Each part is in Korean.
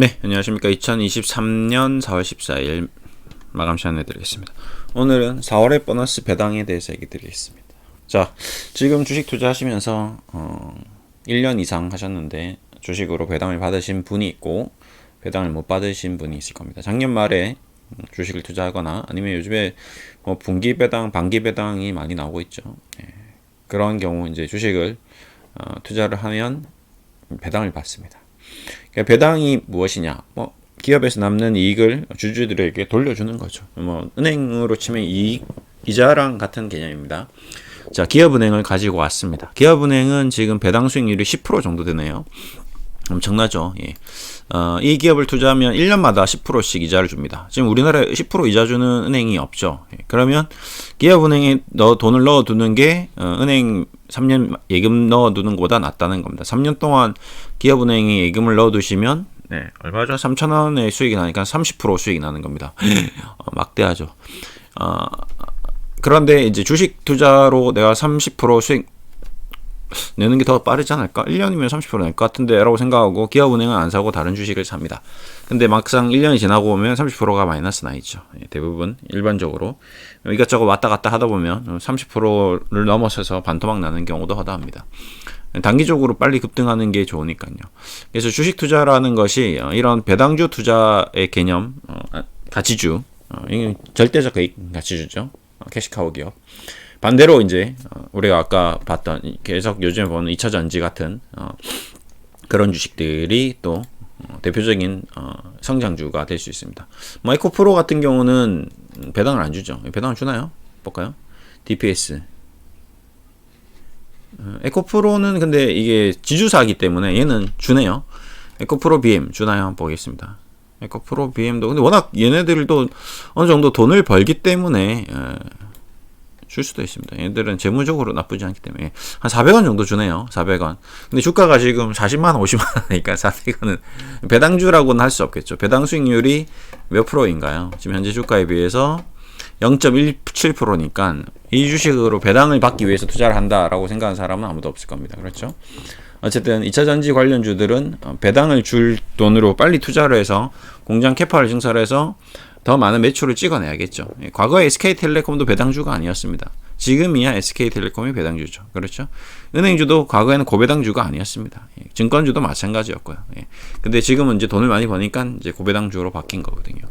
네, 안녕하십니까. 2023년 4월 14일 마감 시간 해드리겠습니다. 오늘은 4월의 보너스 배당에 대해서 얘기 드리겠습니다. 자, 지금 주식 투자하시면서 1년 이상 하셨는데 주식으로 배당을 받으신 분이 있고 배당을 못 받으신 분이 있을 겁니다. 작년 말에 주식을 투자하거나 아니면 요즘에 뭐 분기 배당, 반기 배당이 많이 나오고 있죠. 그런 경우 이제 주식을 투자를 하면 배당을 받습니다. 그러니까 배당이 무엇이냐? 뭐 기업에서 남는 이익을 주주들에게 돌려주는 거죠. 뭐 은행으로 치면 이자랑 같은 개념입니다. 자, 기업은행을 가지고 왔습니다. 기업은행은 지금 배당 수익률이 10% 정도 되네요. 엄청나죠. 예. 이 기업을 투자하면 1년마다 10%씩 이자를 줍니다. 지금 우리나라에 10% 이자 주는 은행이 없죠. 예. 그러면 기업은행에 돈을 넣어두는 게 은행 3년 예금 넣어두는 것보다 낫다는 겁니다. 3년 동안 기업은행에 예금을 넣어두시면 얼마죠? 3,000원의 수익이 나니까 30% 수익이 나는 겁니다. 막대하죠. 그런데 이제 주식 투자로 내가 30% 수익 내는 게 더 빠르지 않을까? 1년이면 30% 낼 것 같은데 라고 생각하고 기업은행은 안 사고 다른 주식을 삽니다. 근데 막상 1년이 지나고 오면 30%가 마이너스 나 있죠. 대부분 일반적으로 이것저것 왔다 갔다 하다 보면 30%를 넘어서서 반토막 나는 경우도 허다합니다. 단기적으로 빨리 급등하는 게 좋으니까요. 그래서 주식 투자라는 것이 이런 배당주 투자의 개념, 가치주, 절대적 가치주죠. 캐시카우 기업. 반대로 이제 우리가 아까 봤던 계속 요즘에 보는 2차전지 같은 그런 주식들이 또 대표적인 성장주가 될 수 있습니다. 뭐 에코프로 같은 경우는 배당을 안 주죠. 배당을 주나요? 볼까요? DPS. 에코프로는 근데 이게 지주사이기 때문에 얘는 주네요. 에코프로 BM 주나요? 한번 보겠습니다. 에코프로 BM도 근데 워낙 얘네들도 어느 정도 돈을 벌기 때문에 줄 수도 있습니다. 얘들은 재무적으로 나쁘지 않기 때문에 한 400원 정도 주네요. 400원. 근데 주가가 지금 40만 원, 50만 원이니까 400원은 배당주라고는 할 수 없겠죠. 배당 수익률이 몇 프로인가요? 지금 현재 주가에 비해서 0.17%니까 이 주식으로 배당을 받기 위해서 투자를 한다라고 생각하는 사람은 아무도 없을 겁니다. 그렇죠? 어쨌든 2차전지 관련주들은 배당을 줄 돈으로 빨리 투자를 해서 공장 캐파를 증설해서 더 많은 매출을 찍어내야겠죠. 과거에 SK텔레콤도 배당주가 아니었습니다. 지금이야 SK텔레콤이 배당주죠. 그렇죠? 은행주도 과거에는 고배당주가 아니었습니다. 증권주도 마찬가지였고요. 근데 지금은 이제 돈을 많이 버니까 이제 고배당주로 바뀐 거거든요.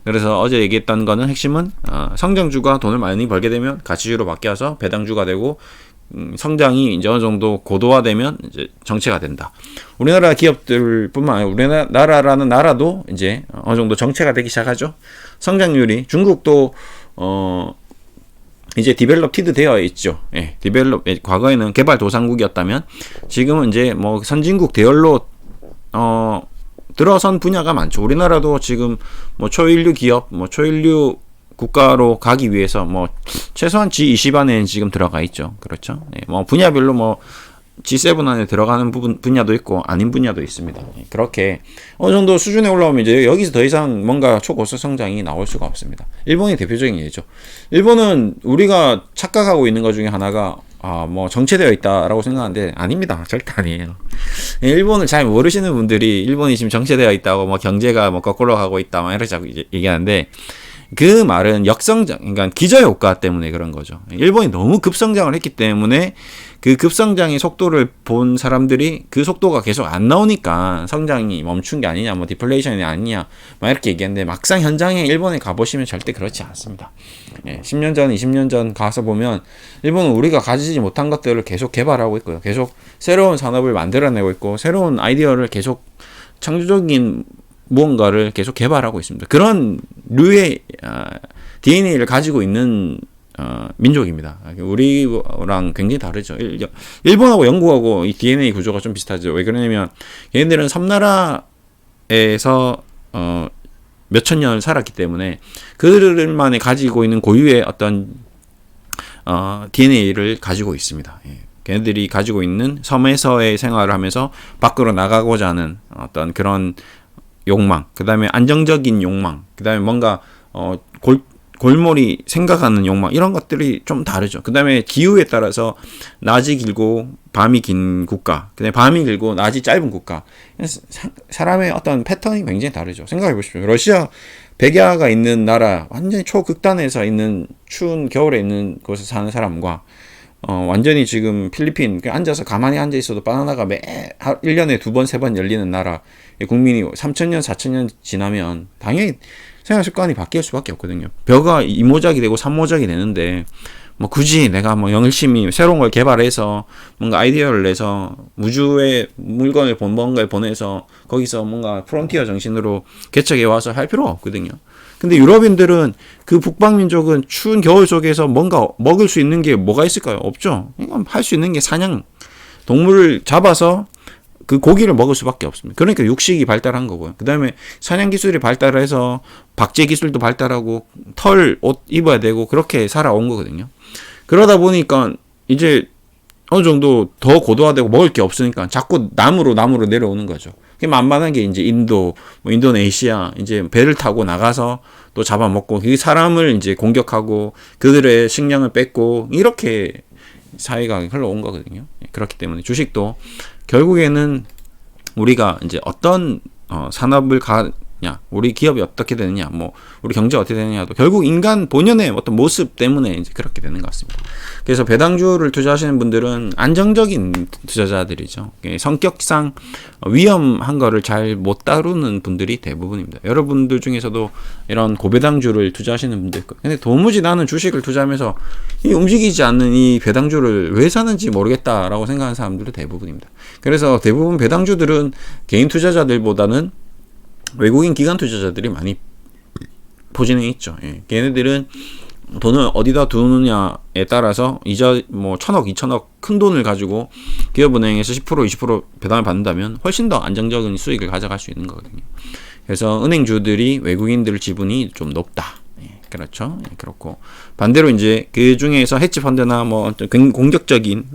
그래서 어제 얘기했던 거는 핵심은 성장주가 돈을 많이 벌게 되면 가치주로 바뀌어서 배당주가 되고 성장이 이제 어느 정도 고도화되면 이제 정체가 된다. 우리나라 기업들뿐만 아니라 우리나라라는 나라도 이제 어느 정도 정체가 되기 시작하죠. 성장률이 중국도 이제 디벨롭티드 되어 있죠. 과거에는 개발도상국이었다면 지금은 이제 뭐 선진국 대열로 들어선 분야가 많죠. 우리나라도 지금 뭐 초일류 기업, 뭐 초일류 국가로 가기 위해서 뭐 최소한 G20 안에는 지금 들어가 있죠. 그렇죠? 뭐 분야별로 뭐 G7 안에 들어가는 분야도 있고 아닌 분야도 있습니다. 그렇게 어느 정도 수준에 올라오면 이제 여기서 더 이상 뭔가 초고속 성장이 나올 수가 없습니다. 일본이 대표적인 예죠. 일본은 우리가 착각하고 있는 것 중에 하나가 뭐 정체되어 있다라고 생각하는데 아닙니다. 절대 아니에요. 일본을 잘 모르시는 분들이 일본이 지금 정체되어 있다고 뭐 경제가 뭐 거꾸로 가고 있다 막 이렇게 자꾸 얘기하는데 그 말은 역성장, 그러니까 기저효과 때문에 그런 거죠. 일본이 너무 급성장을 했기 때문에 그 급성장의 속도를 본 사람들이 그 속도가 계속 안 나오니까 성장이 멈춘 게 아니냐, 뭐 디플레이션이 아니냐, 막 이렇게 얘기하는데 막상 현장에 일본에 가보시면 절대 그렇지 않습니다. 10년 전, 20년 전 가서 보면 일본은 우리가 가지지 못한 것들을 계속 개발하고 있고요. 계속 새로운 산업을 만들어내고 있고 새로운 아이디어를 계속 창조적인 무언가를 계속 개발하고 있습니다. 그런 류의 DNA를 가지고 있는 민족입니다. 우리랑 굉장히 다르죠. 일본하고 영국하고 이 DNA 구조가 좀 비슷하죠. 왜 그러냐면 얘네들은 섬나라에서 몇천 년을 살았기 때문에 그들만이 가지고 있는 고유의 어떤 DNA를 가지고 있습니다. 걔네들이 가지고 있는 섬에서의 생활을 하면서 밖으로 나가고자 하는 어떤 그런 욕망, 그 다음에 안정적인 욕망, 그 다음에 뭔가 골몰이 생각하는 욕망 이런 것들이 좀 다르죠. 그 다음에 기후에 따라서 낮이 길고 밤이 긴 국가, 그다음에 밤이 길고 낮이 짧은 국가, 사람의 어떤 패턴이 굉장히 다르죠. 생각해 보십시오. 러시아 백야가 있는 나라, 완전히 초극단에서 있는 추운 겨울에 있는 곳에 사는 사람과 완전히 지금 필리핀 앉아서 가만히 앉아 있어도 바나나가 매 1년에 2번, 3번 열리는 나라 국민이 3,000년, 4,000년 지나면 당연히 생활 습관이 바뀔 수밖에 없거든요. 벼가 2모작이 되고 3모작이 되는데 뭐 굳이 내가 뭐 열심히 새로운 걸 개발해서 뭔가 아이디어를 내서 우주에 물건을 뭔가를 보내서 거기서 뭔가 프론티어 정신으로 개척해 와서 할 필요가 없거든요. 근데 유럽인들은 그 북방민족은 추운 겨울 속에서 뭔가 먹을 수 있는 게 뭐가 있을까요? 없죠. 할 수 있는 게 사냥, 동물을 잡아서 그 고기를 먹을 수밖에 없습니다. 그러니까 육식이 발달한 거고요. 그 다음에 사냥 기술이 발달해서 박제 기술도 발달하고 털 옷 입어야 되고 그렇게 살아온 거거든요. 그러다 보니까 이제 어느 정도 더 고도화되고 먹을 게 없으니까 자꾸 남으로 내려오는 거죠. 그게 만만한 게 이제 인도, 뭐 인도네시아 이제 배를 타고 나가서 또 잡아먹고 그 사람을 이제 공격하고 그들의 식량을 뺏고 이렇게 사회가 흘러온 거거든요. 그렇기 때문에 주식도 결국에는 우리가 이제 어떤 산업을 가냐, 우리 기업이 어떻게 되느냐, 뭐 우리 경제가 어떻게 되느냐도 결국 인간 본연의 어떤 모습 때문에 이제 그렇게 되는 것 같습니다. 그래서 배당주를 투자하시는 분들은 안정적인 투자자들이죠. 성격상 위험한 거를 잘 못 다루는 분들이 대부분입니다. 여러분들 중에서도 이런 고배당주를 투자하시는 분들 있고, 근데 도무지 나는 주식을 투자하면서 이 움직이지 않는 이 배당주를 왜 사는지 모르겠다라고 생각하는 사람들도 대부분입니다. 그래서 대부분 배당주들은 개인 투자자들보다는 외국인 기관 투자자들이 많이 포진해 있죠. 예. 걔네들은 돈을 어디다 두느냐에 따라서 이자 뭐 1,000억, 2,000억 큰 돈을 가지고 기업은행에서 10%, 20% 배당을 받는다면 훨씬 더 안정적인 수익을 가져갈 수 있는 거거든요. 그래서 은행주들이 외국인들 지분이 좀 높다. 예, 그렇죠. 예, 그렇고 반대로 이제 그 중에서 헤지 펀드나 뭐 공격적인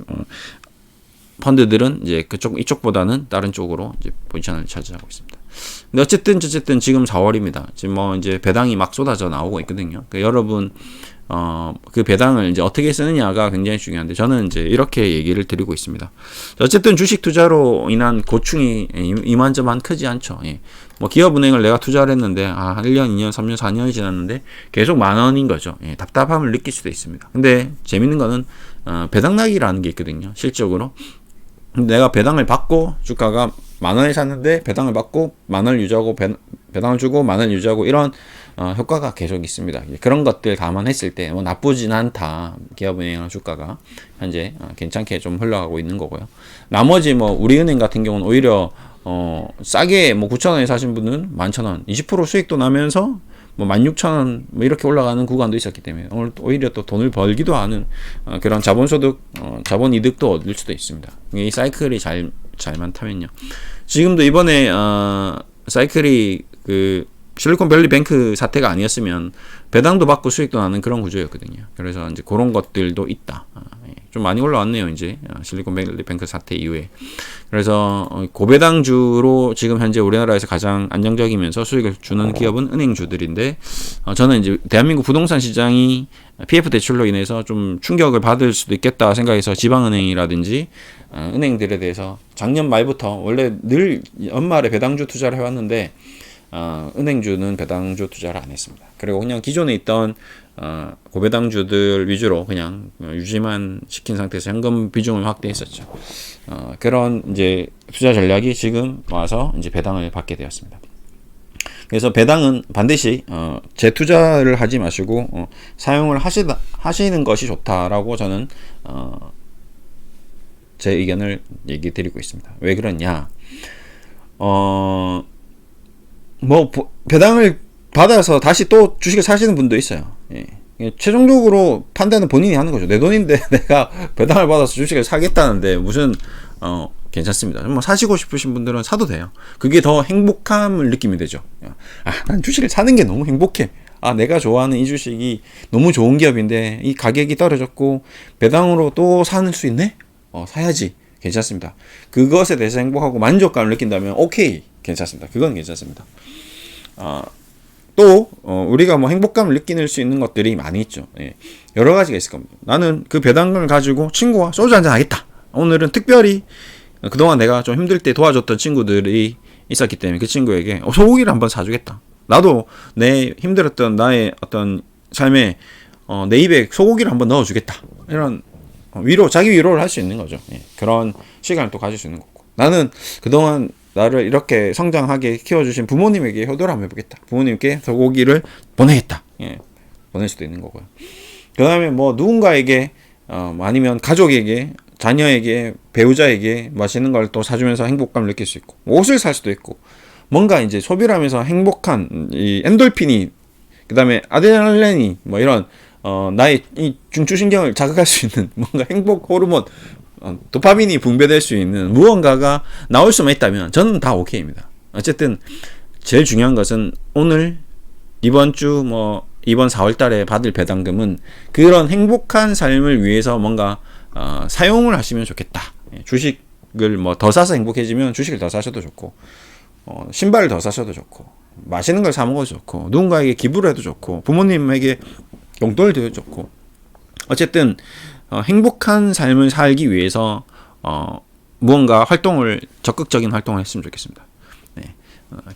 펀드들은 이제 이쪽보다는 다른 쪽으로 이제 포지션을 차지하고 있습니다. 근데 어쨌든 지금 4월입니다. 지금 뭐 이제 배당이 막 쏟아져 나오고 있거든요. 그러니까 여러분 그 배당을 이제 어떻게 쓰느냐가 굉장히 중요한데 저는 이제 이렇게 얘기를 드리고 있습니다. 어쨌든 주식 투자로 인한 고충이 이만저만 크지 않죠. 예. 뭐 기업은행을 내가 투자를 했는데 1년, 2년, 3년, 4년이 지났는데 계속 10,000원인 거죠. 예. 답답함을 느낄 수도 있습니다. 근데 재밌는 거는 배당락이라는 게 있거든요. 실적으로. 내가 배당을 받고 주가가 10,000원에 샀는데 배당을 받고 10,000원을 유지하고 배당을 주고 10,000원을 유지하고 이런 효과가 계속 있습니다. 그런 것들 감안했을 때 뭐 나쁘진 않다. 기업은행 주가가 현재 괜찮게 좀 흘러가고 있는 거고요. 나머지 뭐 우리은행 같은 경우는 오히려 싸게 뭐 9,000원에 사신 분은 11,000원, 20% 수익도 나면서 뭐 16,000원 뭐 이렇게 올라가는 구간도 있었기 때문에 오히려 또 돈을 벌기도 하는 그런 자본소득, 자본이득도 얻을 수도 있습니다. 이 사이클이 잘만 타면요. 지금도 이번에 사이클이 그 실리콘밸리 뱅크 사태가 아니었으면 배당도 받고 수익도 나는 그런 구조였거든요. 그래서 이제 그런 것들도 있다. 좀 많이 올라왔네요. 이제 실리콘밸리 뱅크 사태 이후에. 그래서 고배당주로 지금 현재 우리나라에서 가장 안정적이면서 수익을 주는 기업은 은행주들인데 저는 이제 대한민국 부동산 시장이 PF 대출로 인해서 좀 충격을 받을 수도 있겠다 생각해서 지방은행이라든지 은행들에 대해서 작년 말부터 원래 늘 연말에 배당주 투자를 해왔는데 은행주는 배당주 투자를 안 했습니다. 그리고 그냥 기존에 있던 고배당주들 위주로 그냥 유지만 시킨 상태에서 현금 비중을 확대했었죠. 그런 이제 투자 전략이 지금 와서 이제 배당을 받게 되었습니다. 그래서 배당은 반드시 재투자를 하지 마시고 사용을 하시는 것이 좋다라고 저는 제 의견을 얘기 드리고 있습니다. 왜 그러냐? 뭐 배당을 받아서 다시 또 주식을 사시는 분도 있어요. 예. 최종적으로 판단은 본인이 하는 거죠. 내 돈인데 내가 배당을 받아서 주식을 사겠다는데 무슨 괜찮습니다. 뭐 사시고 싶으신 분들은 사도 돼요. 그게 더 행복함을 느끼면 되죠. 난 주식을 사는 게 너무 행복해. 내가 좋아하는 이 주식이 너무 좋은 기업인데 이 가격이 떨어졌고 배당으로 또 사는 수 있네? 사야지. 괜찮습니다. 그것에 대해서 행복하고 만족감을 느낀다면 오케이. 괜찮습니다. 그건 괜찮습니다. 또 우리가 뭐 행복감을 느낄 수 있는 것들이 많이 있죠. 예. 여러 가지가 있을 겁니다. 나는 그 배당금을 가지고 친구와 소주 한잔 하겠다. 오늘은 특별히 그동안 내가 좀 힘들 때 도와줬던 친구들이 있었기 때문에 그 친구에게 소고기를 한번 사주겠다. 나도 내 힘들었던 나의 어떤 삶에 내 입에 소고기를 한번 넣어주겠다. 이런 자기 위로를 할 수 있는 거죠. 예. 그런 시간을 또 가질 수 있는 거고. 나는 그동안 나를 이렇게 성장하게 키워주신 부모님에게 효도를 한번 해보겠다. 부모님께 소고기를 보내겠다. 예. 보낼 수도 있는 거고요. 그 다음에 뭐 누군가에게 아니면 가족에게, 자녀에게, 배우자에게 맛있는 걸 또 사주면서 행복감을 느낄 수 있고, 옷을 살 수도 있고, 뭔가 이제 소비를 하면서 행복한 이 엔돌핀이, 그 다음에 아드레날린이 뭐 이런 나의 이 중추신경을 자극할 수 있는 뭔가 행복 호르몬, 도파민이 분배될 수 있는 무언가가 나올 수만 있다면 저는 다 오케이입니다. 어쨌든 제일 중요한 것은 오늘 이번 주 이번 4월 달에 받을 배당금은 그런 행복한 삶을 위해서 뭔가 사용을 하시면 좋겠다. 주식을 뭐 더 사서 행복해지면 주식을 더 사셔도 좋고, 신발을 더 사셔도 좋고, 맛있는 걸 사 먹어도 좋고, 누군가에게 기부를 해도 좋고, 부모님에게 용돈을 드려도 좋고, 어쨌든 행복한 삶을 살기 위해서 무언가 적극적인 활동을 했으면 좋겠습니다. 네.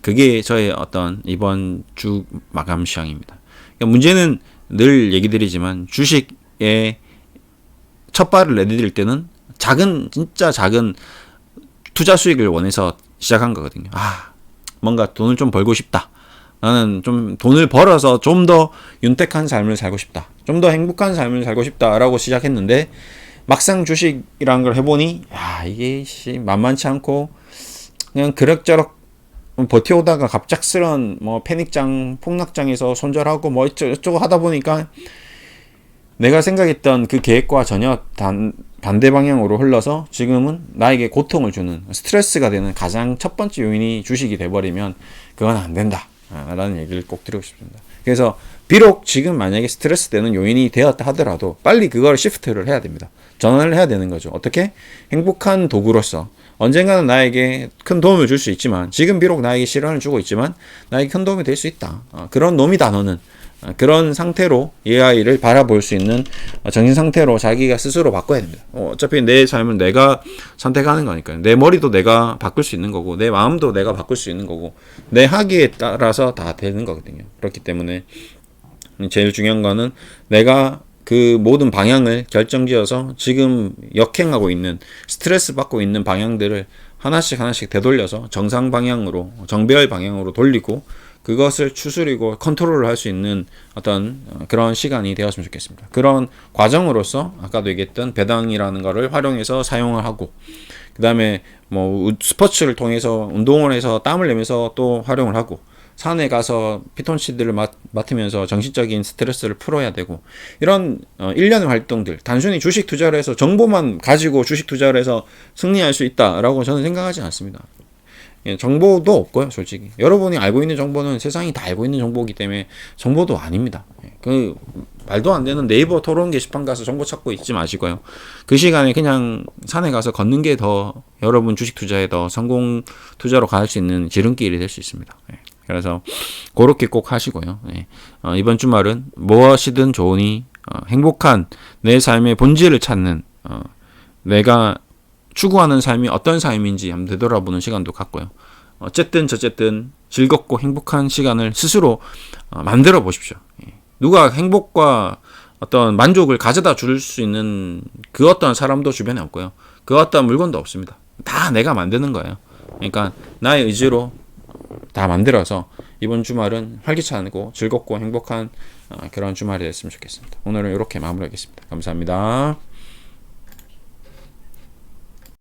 그게 저의 어떤 이번 주 마감 시황입니다. 그러니까 문제는 늘 얘기 드리지만 주식에 첫 발을 내디딜 때는 진짜 작은 투자 수익을 원해서 시작한 거거든요. 뭔가 돈을 좀 벌고 싶다. 나는 좀 돈을 벌어서 좀 더 윤택한 삶을 살고 싶다. 좀 더 행복한 삶을 살고 싶다라고 시작했는데, 막상 주식이란 걸 해보니, 이게 만만치 않고, 그냥 그럭저럭 버텨오다가 갑작스런 패닉장, 폭락장에서 손절하고 어쩌고 하다 보니까 내가 생각했던 그 계획과 전혀 반대 방향으로 흘러서 지금은 나에게 고통을 주는, 스트레스가 되는 가장 첫 번째 요인이 주식이 돼버리면 그건 안 된다 라는 얘기를 꼭 드리고 싶습니다. 그래서 비록 지금 만약에 스트레스 되는 요인이 되었다 하더라도 빨리 그걸 시프트를 해야 됩니다. 전환을 해야 되는 거죠. 어떻게? 행복한 도구로서 언젠가는 나에게 큰 도움을 줄 수 있지만, 지금 비록 나에게 시련을 주고 있지만 나에게 큰 도움이 될 수 있다. 그런 놈이다 너는. 그런 상태로 AI를 바라볼 수 있는 정신 상태로 자기가 스스로 바꿔야 됩니다. 어차피 내 삶은 내가 선택하는 거니까요. 내 머리도 내가 바꿀 수 있는 거고, 내 마음도 내가 바꿀 수 있는 거고, 내 하기에 따라서 다 되는 거거든요. 그렇기 때문에 제일 중요한 거는 내가 그 모든 방향을 결정지어서 지금 역행하고 있는, 스트레스 받고 있는 방향들을 하나씩 되돌려서 정상 방향으로, 정배열 방향으로 돌리고 그것을 추스리고 컨트롤을 할 수 있는 어떤 그런 시간이 되었으면 좋겠습니다. 그런 과정으로서 아까도 얘기했던 배당이라는 거를 활용해서 사용을 하고, 그 다음에 스포츠를 통해서 운동을 해서 땀을 내면서 또 활용을 하고, 산에 가서 피톤치드를 맡으면서 정신적인 스트레스를 풀어야 되고, 이런 일련의 활동들, 단순히 주식 투자를 해서 정보만 가지고 주식 투자를 해서 승리할 수 있다라고 저는 생각하지 않습니다. 정보도 없고요, 솔직히. 여러분이 알고 있는 정보는 세상이 다 알고 있는 정보이기 때문에 정보도 아닙니다. 그 말도 안 되는 네이버 토론 게시판 가서 정보 찾고 있지 마시고요. 그 시간에 그냥 산에 가서 걷는 게 더 여러분 주식 투자에 더 성공 투자로 갈 수 있는 지름길이 될 수 있습니다. 그래서 그렇게 꼭 하시고요. 이번 주말은 무엇이든 좋으니 행복한 내 삶의 본질을 찾는, 내가 추구하는 삶이 어떤 삶인지 한번 되돌아보는 시간도 갖고요. 어쨌든 즐겁고 행복한 시간을 스스로 만들어 보십시오. 누가 행복과 어떤 만족을 가져다 줄 수 있는 그 어떤 사람도 주변에 없고요. 그 어떤 물건도 없습니다. 다 내가 만드는 거예요. 그러니까 나의 의지로 다 만들어서 이번 주말은 활기차고 즐겁고 행복한 그런 주말이 됐으면 좋겠습니다. 오늘은 이렇게 마무리하겠습니다. 감사합니다.